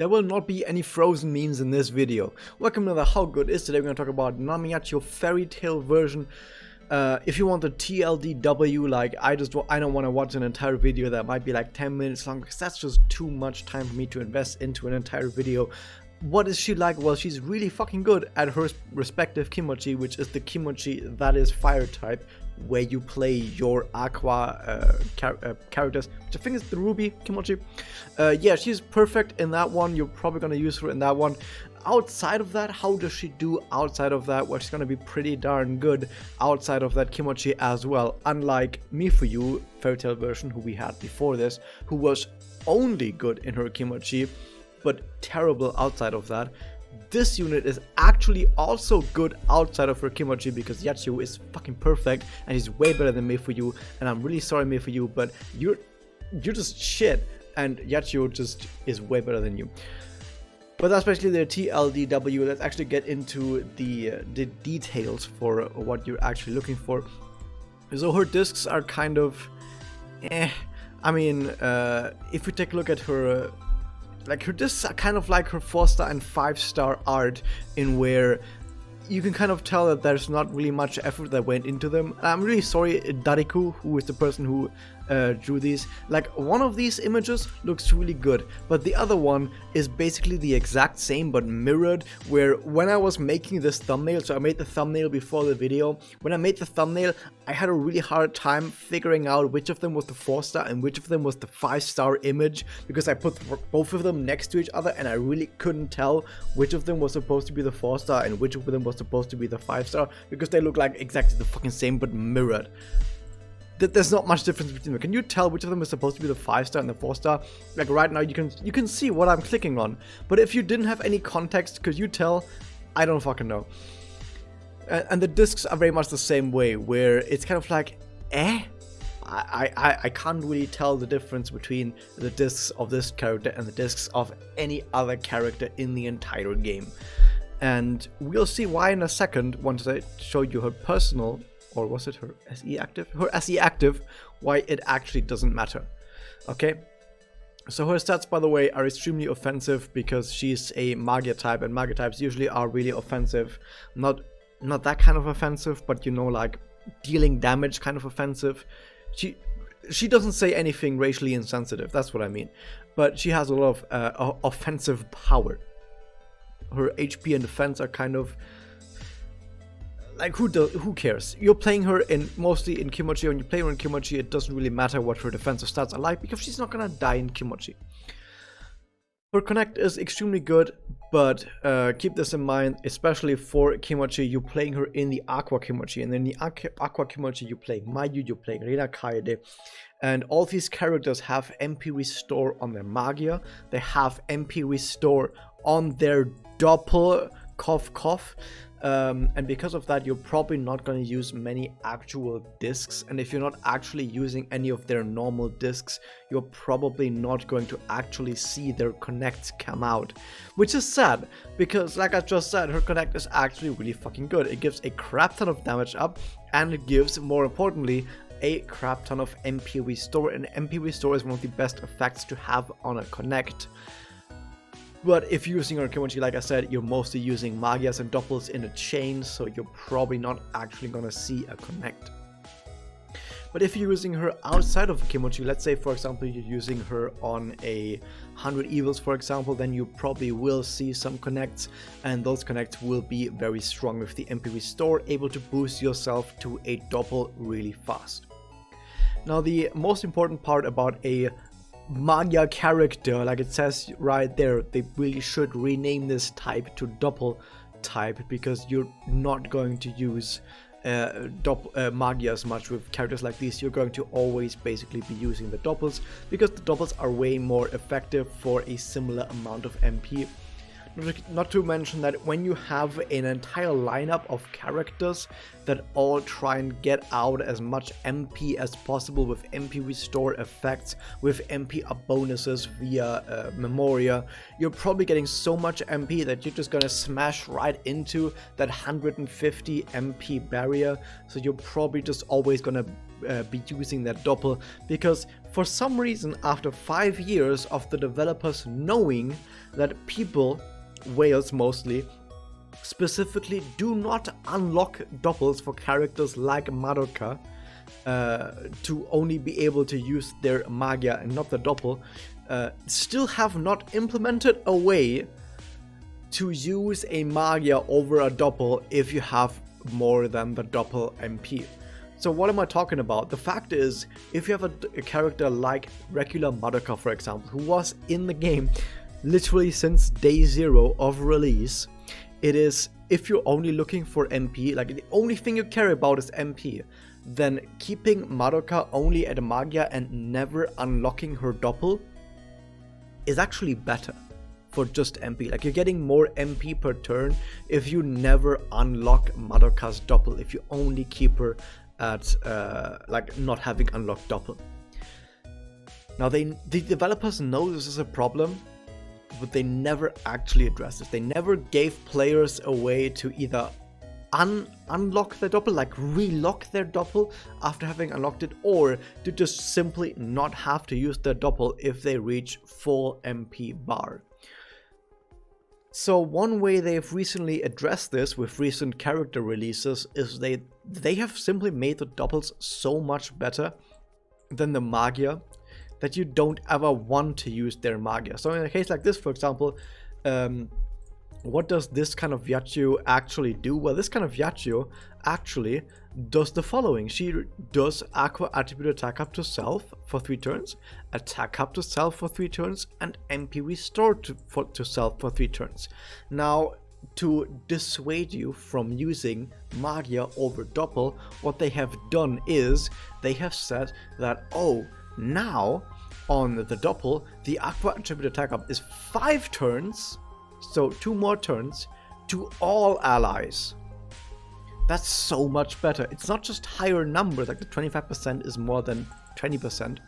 There will not be any frozen memes in this video. Welcome to the How Good Is. Today we're going to talk about Yachiyo Fairytale version. If you want the TLDW, like I don't want to watch an entire video that might be like 10 minutes long, because that's just too much time for me to invest into an entire video. What is she like? Well, she's really fucking good at her respective kimochi, which is the kimochi that is fire type, where you play your aqua characters, which I think is the ruby kimochi. Yeah, she's perfect in that one. You're probably gonna use her in that one. Outside of that, how does she do outside of that? Well, she's gonna be pretty darn good outside of that kimochi as well, unlike Mifuyu, Fairytale version, who we had before this, who was only good in her kimochi but terrible outside of that. This unit is actually also good outside of her kimochi, because Yachiyo is fucking perfect and he's way better than Mifuyu, and I'm really sorry Mifuyu, but you're just shit, and Yachiyo just is way better than you. But that's basically the TLDW. Let's actually get into the details for what you're actually looking for. So her discs are kind of I mean, if we take a look at her, like her discs are kind of like her 4-star and 5-star art, in where you can kind of tell that there's not really much effort that went into them. I'm really sorry, Dariku, who is the person who drew these. Like, one of these images looks really good, but the other one is basically the exact same but mirrored, where when I was making this thumbnail, so I made the thumbnail before the video, when I made the thumbnail I had a really hard time figuring out which of them was the 4-star and which of them was the 5-star image, because I put both of them next to each other and I really couldn't tell which of them was supposed to be the 4-star and which of them was supposed to be the 5-star, because they look like exactly the fucking same but mirrored. There's not much difference between them. Can you tell which of them is supposed to be the 5-star and the 4-star? Like right now you can see what I'm clicking on, but if you didn't have any context, could you tell? I don't fucking know. And the discs are very much the same way, where it's kind of like, I can't really tell the difference between the discs of this character and the discs of any other character in the entire game. And we'll see why in a second, once I show you her personal, or was it her SE active? Her SE active, why it actually doesn't matter. Okay? So her stats, by the way, are extremely offensive, because she's a Magia type, and Magia types usually are really offensive. Not that kind of offensive, but you know, like dealing damage kind of offensive. She doesn't say anything racially insensitive, that's what I mean. But she has a lot of offensive power. Her HP and defense are kind of like, who cares? You're playing her mostly in kimochi. When you play her in kimochi, it doesn't really matter what her defensive stats are like, because she's not gonna die in kimochi. Her connect is extremely good, but keep this in mind, especially for kimochi, you're playing her in the aqua kimochi, and in the aqua kimochi you play Mayu, you play Rina Kaede, and all these characters have MP restore on their Magia. They have MP restore on their doppel cough. And because of that, you're probably not going to use many actual discs, and if you're not actually using any of their normal discs, you're probably not going to actually see their connects come out, which is sad, because like I just said, her connect is actually really fucking good. It gives a crap ton of damage up, and it gives, more importantly, a crap ton of MP restore, and MP restore is one of the best effects to have on a connect. But if you're using her kimochi, like I said, you're mostly using Magias and Doppels in a chain, so you're probably not actually gonna see a connect. But if you're using her outside of kimochi, let's say for example you're using her on a 100 evils for example, then you probably will see some connects, and those connects will be very strong with the MP restore, able to boost yourself to a Doppel really fast. Now the most important part about a Magia character, like it says right there, they really should rename this type to Doppel type, because you're not going to use Magia as much with characters like these. You're going to always basically be using the Doppels, because the Doppels are way more effective for a similar amount of MP. Not to mention that when you have an entire lineup of characters that all try and get out as much MP as possible with MP restore effects, with MP up bonuses via Memoria, you're probably getting so much MP that you're just gonna smash right into that 150 MP barrier, so you're probably just always gonna be using that doppel, because for some reason after 5 years of the developers knowing that people, whales mostly, specifically do not unlock doppels for characters like Madoka, to only be able to use their magia and not the doppel, still have not implemented a way to use a magia over a doppel if you have more than the doppel MP. So what am I talking about? The fact is, if you have a character like regular Madoka, for example, who was in the game literally since day 0 of release, it is, if you're only looking for MP, like the only thing you care about is MP, then keeping Madoka only at magia and never unlocking her doppel is actually better for just MP. Like, you're getting more MP per turn if you never unlock Madoka's doppel, if you only keep her at like not having unlocked doppel. Now the developers know this is a problem, but they never actually addressed it. They never gave players a way to either unlock their doppel, like relock their doppel after having unlocked it, or to just simply not have to use their doppel if they reach full MP bar. So one way they've recently addressed this with recent character releases is they have simply made the doppels so much better than the magia that you don't ever want to use their magia. So in a case like this, for example, what does this kind of Yachiyo actually do? Well, this kind of Yachiyo actually does the following. She does Aqua Attribute Attack up to self for 3 turns, Attack up to self for 3 turns, and MP Restore to self for 3 turns. Now, to dissuade you from using magia over doppel, what they have done is they have said that, oh, now on the doppel, the Aqua Attribute Attack up is 5 turns, so 2 more turns, to all allies. That's so much better. It's not just higher numbers, like the 25% is more than 20%,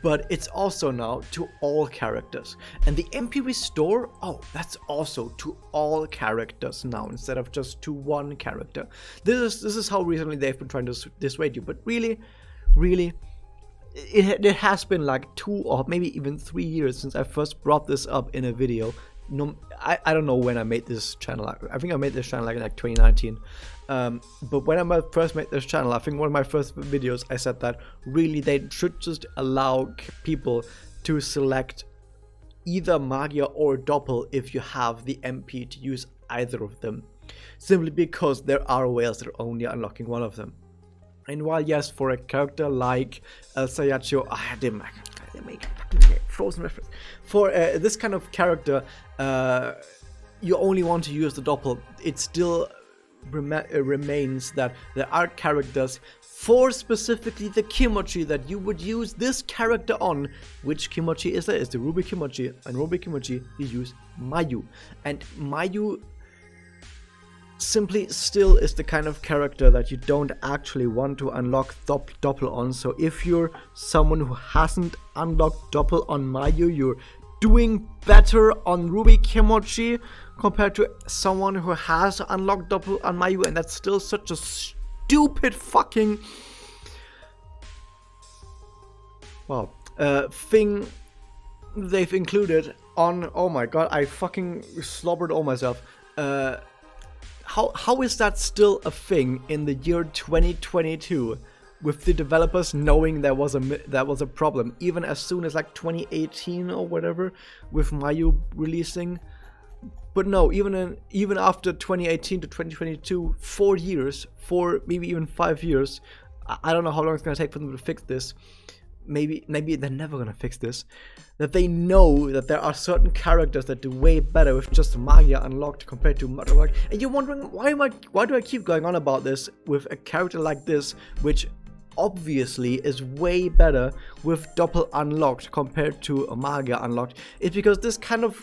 but it's also now to all characters. And the MP Restore, oh, that's also to all characters now, instead of just to one character. This is how recently they've been trying to dissuade you, but really, it has been like 2 or maybe even 3 years since I first brought this up in a video. No, I don't know when I made this channel. I think I made this channel like 2019. But when I first made this channel, I think one of my first videos, I said that really they should just allow people to select either magia or doppel if you have the MP to use either of them, simply because there are whales that are only unlocking one of them. And while yes, for a character like Yachiyo, I didn't make Frozen reference. For this kind of character, you only want to use the doppel. It still remains that there are characters for specifically the Kimochi that you would use this character on. Which Kimochi is that? It's the Ruby Kimochi. And Ruby Kimochi, you use Mayu. And Mayu simply still is the kind of character that you don't actually want to unlock doppel on. So if you're someone who hasn't unlocked doppel on Mayu, you're doing better on Ruby Kimochi compared to someone who has unlocked doppel on Mayu, and that's still such a stupid fucking thing they've included on. Oh my god, I fucking slobbered all myself. How is that still a thing in the year 2022, with the developers knowing there was a problem even as soon as like 2018 or whatever with Mayu releasing? But no, even after 2018 to 2022, 4 years, maybe even 5 years, I don't know how long it's gonna take for them to fix this. Maybe they're never gonna fix this. That they know that there are certain characters that do way better with just magia unlocked compared to Madoka. And you're wondering why do I keep going on about this with a character like this, which obviously is way better with doppel unlocked compared to a magia unlocked? It's because this kind of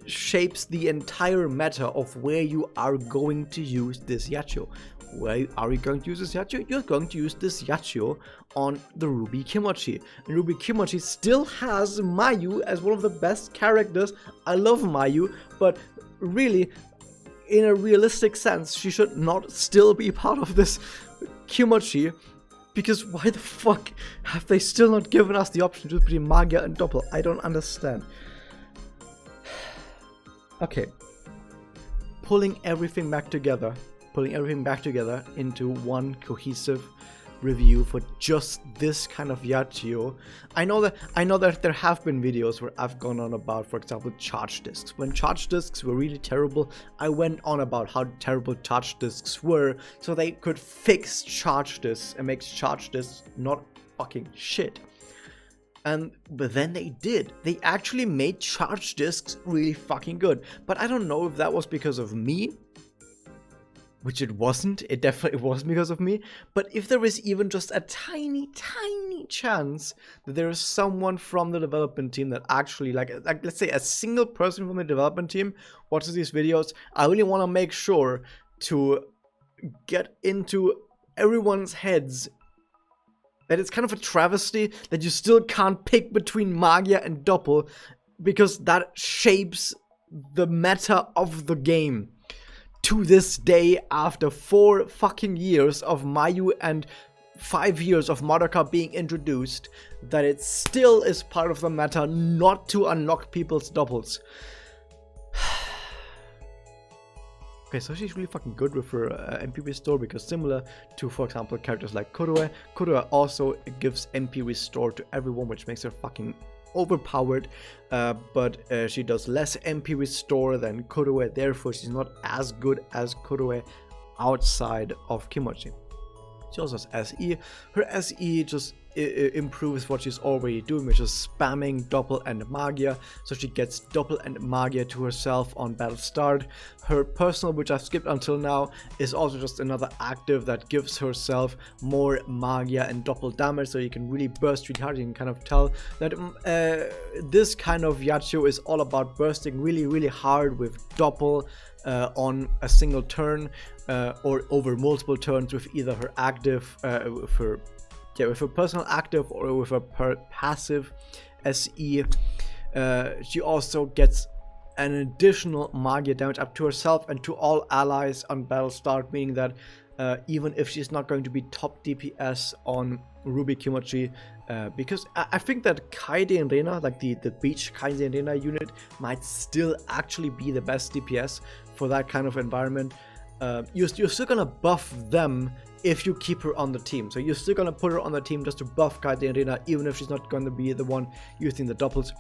shapes the entire meta of where you are going to use this Yachiyo. Where are you going to use this Yachiyo? You're going to use this Yachiyo on the Ruby Kimochi. And Ruby Kimochi still has Mayu as one of the best characters. I love Mayu, but really, in a realistic sense, she should not still be part of this Kimochi Because why the fuck have they still not given us the option to between Magia and Doppel? I don't understand. Okay. Pulling everything back together into one cohesive review for just this kind of Yachiyo. I know that there have been videos where I've gone on about, for example, charge discs. When charge discs were really terrible, I went on about how terrible charge discs were, so they could fix charge discs and make charge discs not fucking shit. But then they did. They actually made charge discs really fucking good. But I don't know if that was because of me, which it wasn't. It definitely wasn't because of me. But if there is even just a tiny chance that there is someone from the development team that actually, like let's say a single person from the development team watches these videos, I really want to make sure to get into everyone's heads that it's kind of a travesty that you still can't pick between Magia and Doppel, because that shapes the meta of the game. To this day, after 4 fucking years of Mayu and 5 years of Madoka being introduced, that it still is part of the meta not to unlock people's Doppels. Okay, so she's really fucking good with her MP restore, because similar to, for example, characters like Kurue also gives MP restore to everyone, which makes her fucking overpowered, but she does less MP restore than Kurue, therefore she's not as good as Kurue outside of Kimochi. She also has SE. Her SE just improves what she's already doing, which is spamming Doppel and Magia, so she gets Doppel and Magia to herself on battle start. Her personal, which I've skipped until now, is also just another active that gives herself more Magia and Doppel damage, so you can really burst really hard. You can kind of tell that this kind of Yachiyo is all about bursting really hard with Doppel on a single turn, or over multiple turns with either her active, with her personal active, or with her passive SE. She also gets an additional Magia damage up to herself and to all allies on battle start, meaning that even if she's not going to be top DPS on Ruby Kimochi, because I think that Kaide and Rena, like the beach Kaide and Rena unit, might still actually be the best DPS for that kind of environment. You're still gonna buff them if you keep her on the team. So you're still gonna put her on the team just to buff Kaide and Rena, even if she's not gonna be the one using the Doppels.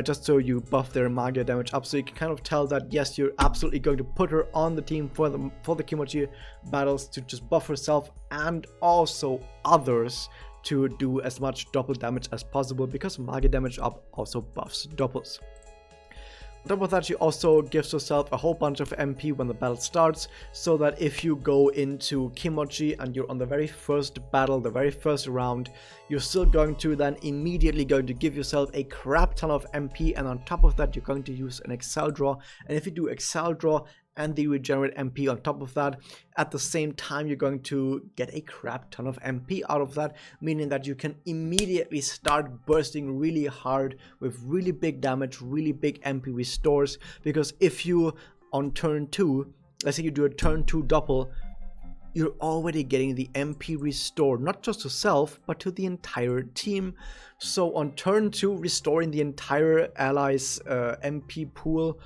Just so you buff their Magia damage up, so you can kind of tell that yes, you're absolutely going to put her on the team for the Kimochi battles to just buff herself and also others to do as much Doppel damage as possible, because Magia damage up also buffs Doppels. On top of that, she also gives herself a whole bunch of MP when the battle starts, so that if you go into Kimochi and you're on the very first battle, the very first round, you're still going to then immediately give yourself a crap ton of MP, and on top of that you're going to use an Excel draw, and if you do Excel draw and the regenerate MP on top of that, at the same time you're going to get a crap ton of MP out of that, meaning that you can immediately start bursting really hard with really big damage, really big MP restores, because if you on turn 2, let's say you do a turn 2 Doppel, you're already getting the MP restore, not just to self, but to the entire team. So on turn 2, restoring the entire allies MP pool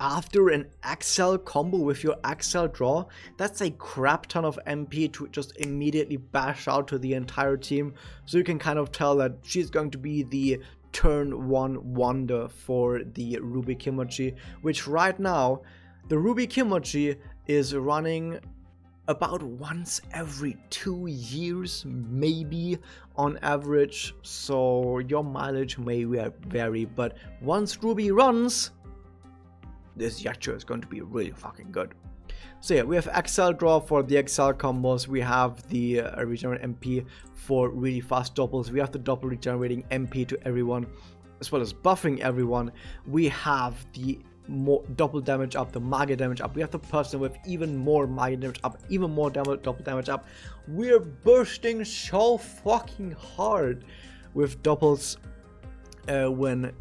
after an Excel combo with your Excel draw, that's a crap ton of MP to just immediately bash out to the entire team. So you can kind of tell that she's going to be the turn 1 wonder for the Ruby Kimochi, which right now, the Ruby Kimochi is running about once every 2 years, maybe on average, so your mileage may vary, but once Ruby runs, this Yachiyo is going to be really fucking good. So yeah, we have Excel draw for the Excel combos, we have the regenerate MP for really fast Doppels, we have the Doppel regenerating MP to everyone, as well as buffing everyone, we have the more Doppel damage up, the Magia damage up, we have the person with even more Magia damage up, even more Doppel damage up. We're bursting so fucking hard with Doppels, when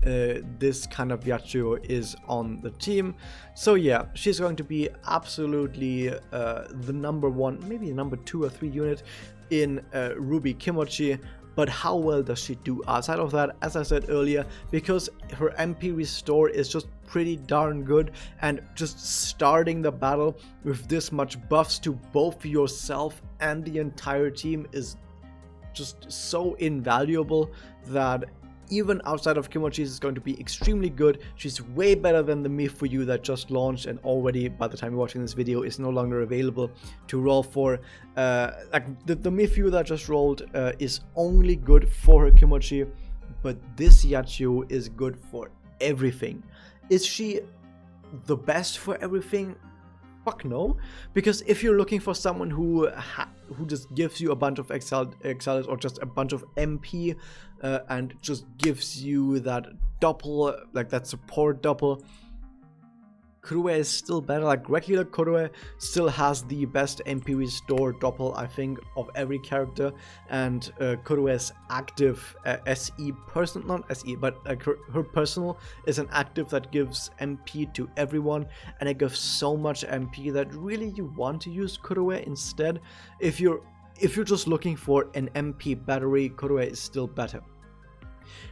this kind of Yachiyo is on the team. So yeah, she's going to be absolutely the number 1, maybe the number 2 or 3 unit in Ruby Kimochi. But how well does she do outside of that? As I said earlier, because her MP restore is just pretty darn good, and just starting the battle with this much buffs to both yourself and the entire team is just so invaluable that even outside of Kimochi is going to be extremely good. She's way better than the Mifuyu that just launched and already, by the time you're watching this video, is no longer available to roll for. Like the Mifuyu that just rolled is only good for her Kimochi, but this Yachiyo is good for everything. Is she the best for everything? Fuck no, because if you're looking for someone who just gives you a bunch of Exiles or just a bunch of MP and just gives you that double, like that support double, Kurue is still better. Like regular Kurue still has the best MP restore double, I think, of every character, and Kurue's active SE personal, not SE, but her personal is an active that gives MP to everyone, and it gives so much MP that really you want to use Kurue instead. If you're just looking for an MP battery, Kurue is still better.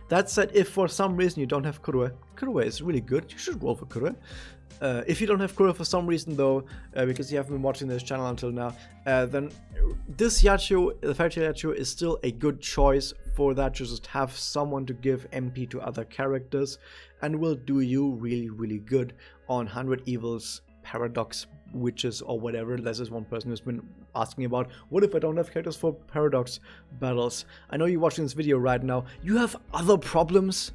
That said, if for some reason you don't have Kurue, Kurue is really good. You should roll for Kurue. If you don't have Kurue for some reason though, because you haven't been watching this channel until now, then this Yachiyo, the Fairytale Yachiyo, is still a good choice for that. You just have someone to give MP to other characters and will do you really, really good on 100 Evils, Paradox, Witches, or whatever. This is one person who's been asking about, what if I don't have characters for Paradox battles? I know you're watching this video right now. You have other problems.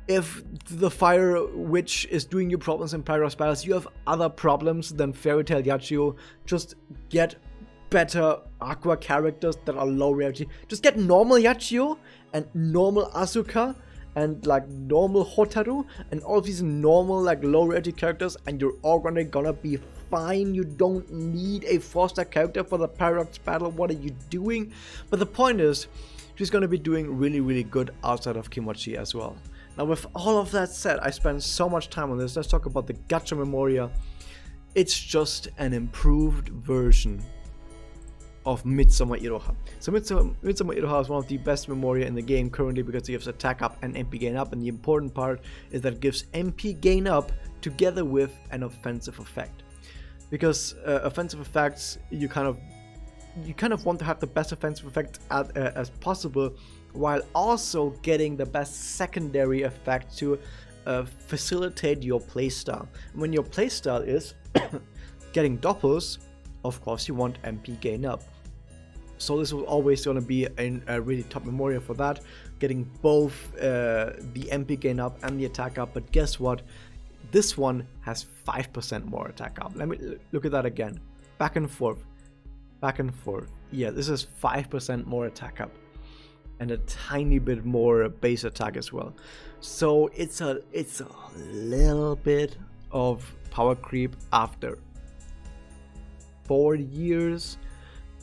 If the Fire Witch is doing you problems in Paradox battles, you have other problems than Fairytale Yachiyo. Just get better Aqua characters that are low rarity. Just get normal Yachiyo and normal Asuka and like normal Hotaru and all of these normal like low rarity characters, and you're all gonna be fine. You don't need a 4-star character for the Paradox battle. What are you doing? But the point is, she's gonna be doing really, really good outside of Kimochi as well. Now, with all of that said, I spent so much time on this. Let's talk about the Gacha Memoria. It's just an improved version of Midsummer Iroha. So Midsummer Iroha is one of the best Memoria in the game currently because it gives attack up and MP gain up, and the important part is that it gives MP gain up together with an offensive effect. Because offensive effects, you kind of want to have the best offensive effect as possible, while also getting the best secondary effect to facilitate your playstyle. When your playstyle is getting doppels, of course you want MP gain up. So this was always going to be a really top Memoria for that, getting both the MP gain up and the attack up. But guess what? This one has 5% more attack up. Let me look at that again. Back and forth. Back and forth. Yeah, this is 5% more attack up. And a tiny bit more base attack as well. So it's a little bit of power creep after 4 years.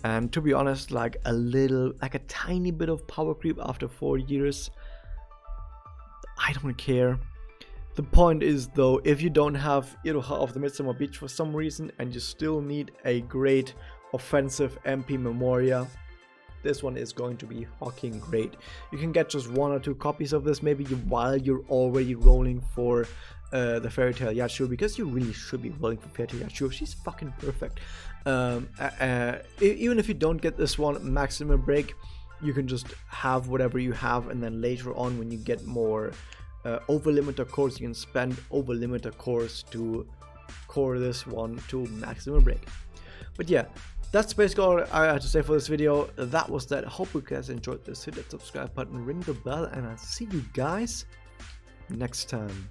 And to be honest, like a tiny bit of power creep after 4 years, I don't care. The point is though, if you don't have Iroha of the Midsummer Beach for some reason and you still need a great offensive MP Memoria, this one is going to be fucking great. You can get just 1 or 2 copies of this maybe while you're already rolling for the Fairytale Yachiyo, because you really should be rolling for Fairytale Yachiyo. She's fucking perfect. Even if you don't get this one maximum break, you can just have whatever you have, and then later on when you get more over limiter cores, you can spend over limiter cores to core this one to maximum break. But yeah, that's basically all I had to say for this video. That was that. Hope you guys enjoyed this. Hit that subscribe button, ring the bell, and I'll see you guys next time.